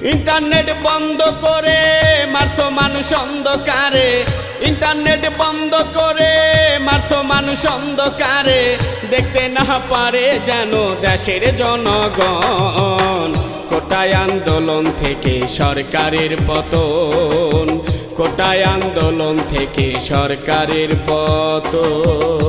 Internet বন্ধ করে মারছো মানুষ অন্ধকারে, ইন্টারনেট বন্ধ করে মারছো মানুষ অন্ধকারে, দেখতে না পারে যেন দেশের জনগণ। কোটায় আন্দোলন থেকে সরকারের পতন, কোটায় আন্দোলন থেকে সরকারের পতন।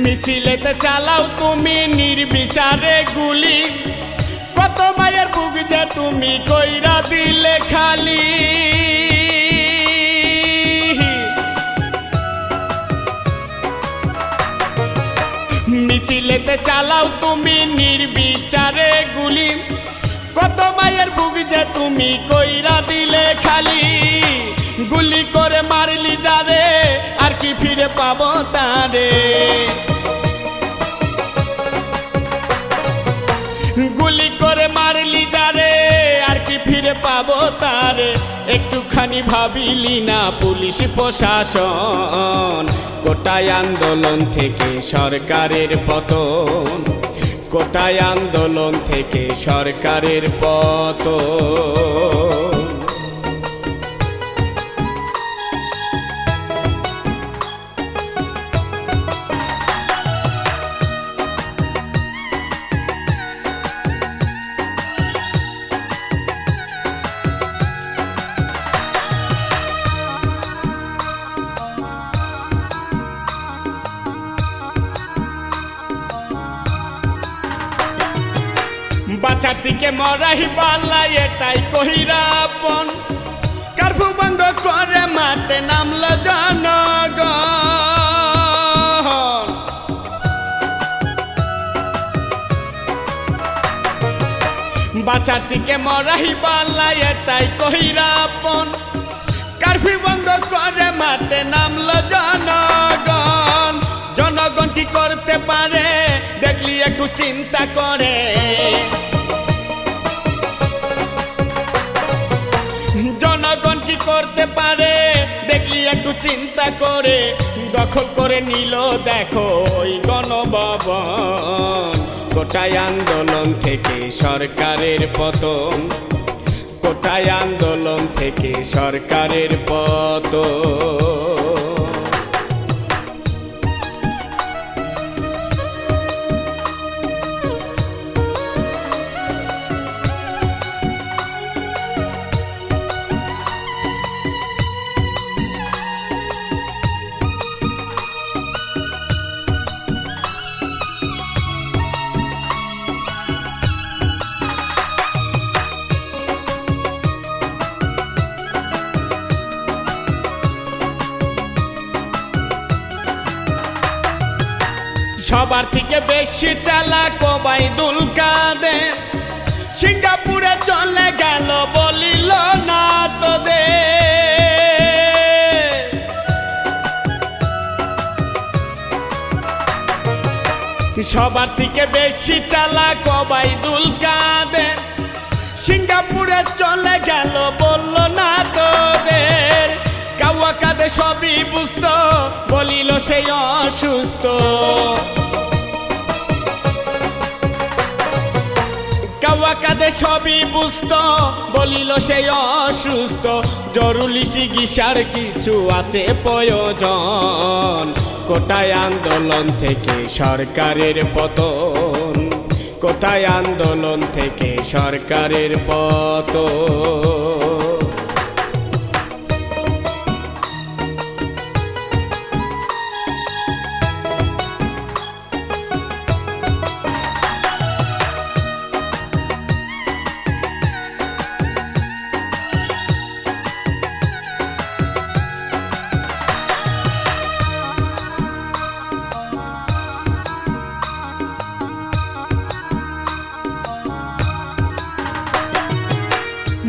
মিছিলেতে চালাও তুমি নির্বিচারে গুলি, কত মায়ের বুক যে তুমি কইরা দিলে খালি। মিছিলেতে চালাও তুমি নির্বিচারে গুলি, কত মায়ের বুক যে তুমি কইরা দিলে খালি। গুলি করে মারলি যারে আর কি ফিরে পাবো তারে, গুলি করে মারলি যারে আর কি ফিরে পাবো তারে। একটুখানি ভাবিলি না পুলিশ প্রশাসন, কোটায় আন্দোলন থেকে সরকারের পতন, কোটায় আন্দোলন থেকে সরকারের পতন। বাঁচার দিকে মরাই বালা এটাই কহিরাপন, কারফু বন্ধ করে মাঠে নামল জনগণ। বাঁচার দিকে মরাই বালা এটাই কহিরাপন, কারফু বন্ধ করে মাঠে নামল জনগণ। জনগণ কি করতে পারে দেখলি একটু চিন্তা করে, জনগণ কি করতে পারে দেখলি একটু চিন্তা করে। দখল করে নিল দেখো ওই গণভবন, কোটায় আন্দোলন থেকে সরকারের পতন, কোটায় আন্দোলন থেকে সরকারের পতন। সবার থেকে বেশি চালাক ওবায়দুল কাদের, সিঙ্গাপুরে চলে গেল বলিল না তোদের। সবার থেকে বেশি চালাক ওবায়দুল কাদের, সিঙ্গাপুরে চলে গেল বলল না তোদের। কাওয়া কাঁদে সবই বুঝতো বলিল সেই অসুস্থ, কাওয়া কাঁদে সবই বুঝতো বলিল সেই অসুস্থ। জরুরি চিকিৎসার কিছু আছে প্রয়োজন, কোটায় আন্দোলন থেকে সরকারের পতন, কোটায় আন্দোলন থেকে সরকারের পতন।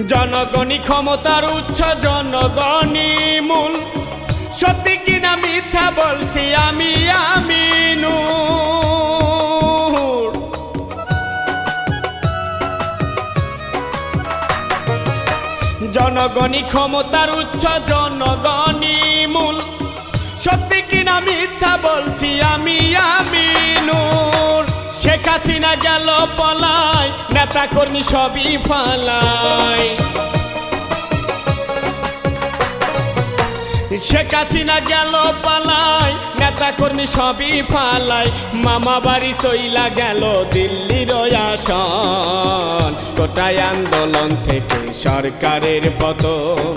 জনগণই ক্ষমতার উৎস, জনগণই মূল, সত্যি কিনা মিথ্যা বলছি আমি আমিনুর। জনগণই ক্ষমতার উৎস, জনগণই মূল, সত্যি কিনা মিথ্যা বলছি আমি আমিনুর। শেখ হাসিনা গেল পলায়, নেতা কর্মী সবই ফালায়। শেখ হাসিনা গেল পালায়, নেতা কর্মী সবই ফালায়। মামা বাড়ি চইলা গেল দিল্লির আসন। কোটায় আন্দোলন থেকে সরকারের পতন,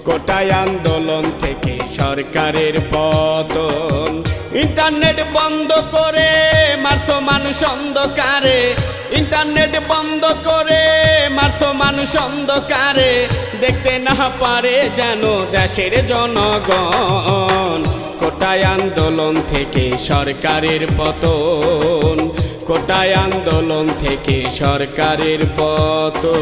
কোটায় আন্দোলন থেকে সরকারের পতন। ইন্টারনেট বন্ধ করে মারছো মানুষ অন্ধকারে, ইন্টারনেট বন্ধ করে মারছো মানুষ অন্ধকারে। দেখতে না পারে যেন দেশের জনগণ। কোটায় আন্দোলন থেকে সরকারের পতন, কোটায় আন্দোলন থেকে সরকারের পতন।